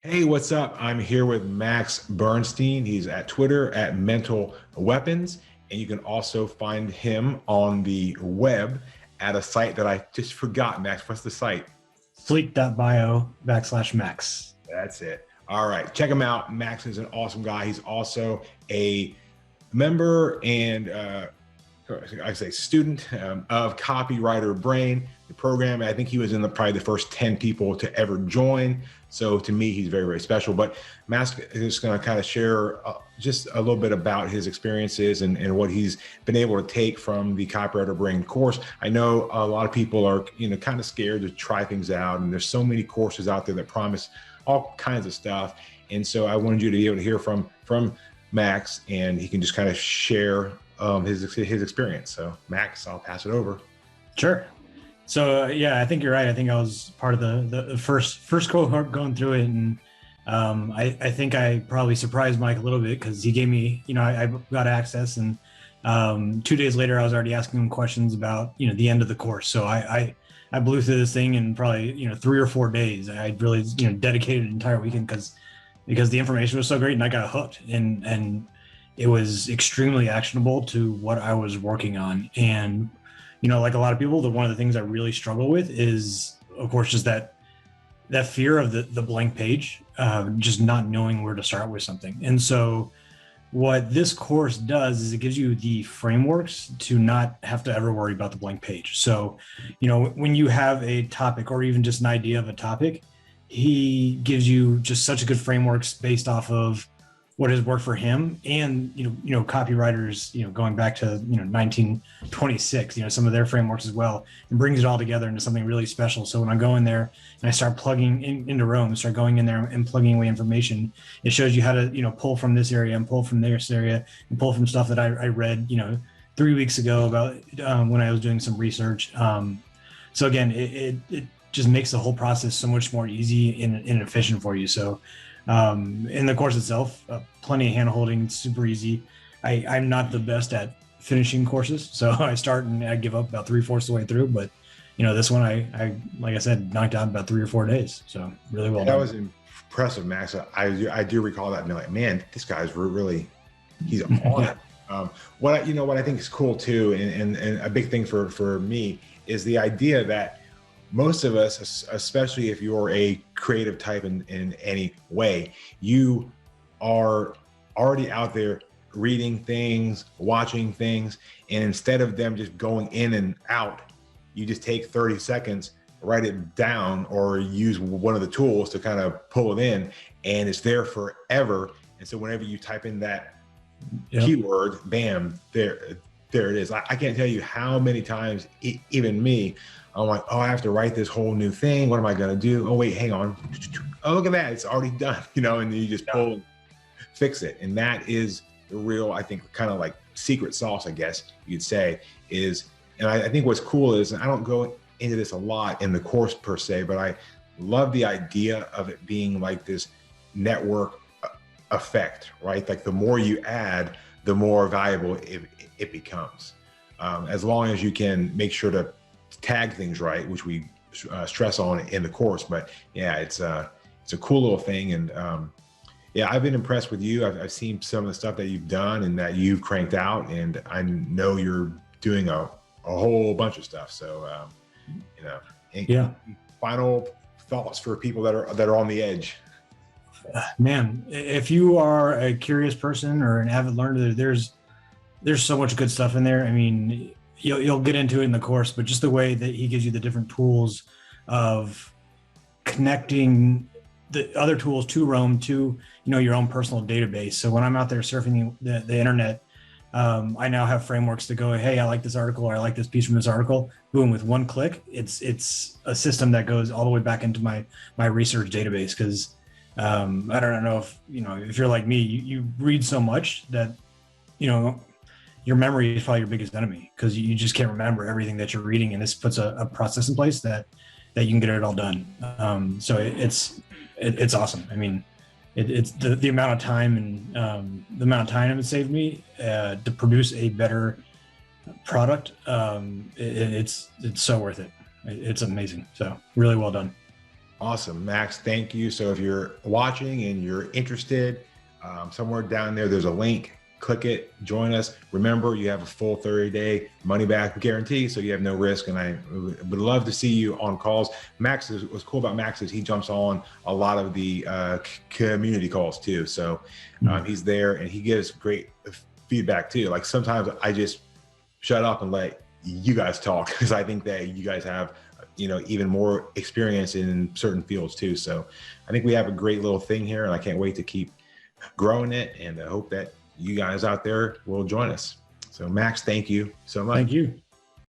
Hey, what's up? I'm here with Max Bernstein. He's at Twitter at Mental Weapons, and you can also find him on the web at a site that I just forgot. Max, what's the site? Sleek.bio/Max. That's it. All right, check him out. Max is an awesome guy. He's also a member and I say student of Copywriter Brain, the program. I think he was in probably the first 10 people to ever join. So to me, he's very, very special. But Mask is going to kind of share just a little bit about his experiences and what he's been able to take from the Copywriter Brain course. I know a lot of people are, kind of scared to try things out, and there's so many courses out there that promise all kinds of stuff. And so I wanted you to be able to hear from Max, and he can just kind of share his experience. So Max, I'll pass it over. Sure. So yeah, I think you're right. I think I was part of the first cohort going through it, and I think I probably surprised Mike a little bit because he gave me, I got access, and 2 days later I was already asking him questions about the end of the course. So I blew through this thing in probably 3 or 4 days. I really dedicated an entire weekend because the information was so great, and I got hooked, and it was extremely actionable to what I was working on. And like a lot of people, one of the things I really struggle with is, of course, just that fear of the blank page, just not knowing where to start with something. And so what this course does is it gives you the frameworks to not have to ever worry about the blank page. So, when you have a topic or even just an idea of a topic, he gives you just such a good frameworks based off of what has worked for him, and copywriters, going back to 1926, some of their frameworks as well, and brings it all together into something really special. So when I go in there and I start plugging into Rome, start going in there and plugging away information, it shows you how to pull from this area and pull from this area and pull from stuff that I read 3 weeks ago about when I was doing some research. So again, it just makes the whole process so much more easy and efficient for you. So in the course itself, plenty of hand holding, super easy. I'm not the best at finishing courses, so I start and I give up about 3/4 of the way through. But this one I like I said, knocked out in about 3 or 4 days. So really well done. That was impressive, Max. I do recall that and be like, man, this guy's really, he's on it. What I think is cool too, and a big thing for me is the idea that most of us, especially if you're a creative type in any way, you are already out there reading things, watching things, and instead of them just going in and out, you just take 30 seconds, write it down, or use one of the tools to kind of pull it in, and it's there forever. And so whenever you type in that keyword, bam, there it is. I can't tell you how many times, even me, I'm like, oh, I have to write this whole new thing. What am I going to do? Oh, wait, hang on. Oh, look at that. It's already done, and you just pull and fix it. And that is the real, I think, kind of like secret sauce, I guess you'd say, is, and I think what's cool is, and I don't go into this a lot in the course per se, but I love the idea of it being like this network effect, right? Like the more you add, the more valuable it becomes. As long as you can make sure to tag things right, which we stress on in the course. But yeah, it's a cool little thing. And yeah, I've been impressed with you. I've seen some of the stuff that you've done and that you've cranked out, and I know you're doing a whole bunch of stuff. So yeah. Final thoughts for people that are on the edge. Man, if you are a curious person or an avid learner, there's so much good stuff in there. I mean, you'll get into it in the course, but just the way that he gives you the different tools of connecting the other tools to Rome, to your own personal database. So when I'm out there surfing the internet, I now have frameworks to go, hey, I like this article, or I like this piece from this article. Boom, with one click, it's a system that goes all the way back into my research database. Because I don't know if you're like me, you read so much that your memory is probably your biggest enemy, because you just can't remember everything that you're reading. And this puts a process in place that you can get it all done. So it's awesome. I mean, it's the amount of time and the amount of time it saved me to produce a better product. It's so worth it. It's amazing. So really well done. Awesome, Max. Thank you. So if you're watching and you're interested, somewhere down there, there's a link. Click it, join us. Remember, you have a full 30-day money back guarantee, so you have no risk. And I would love to see you on calls. Max what's cool about Max is he jumps on a lot of the community calls too. So he's there and he gives great feedback too. Like sometimes I just shut up and let you guys talk because I think that you guys have, you know, even more experience in certain fields too. So I think we have a great little thing here, and I can't wait to keep growing it. And I hope that you guys out there will join us. So Max, thank you so much. Thank you.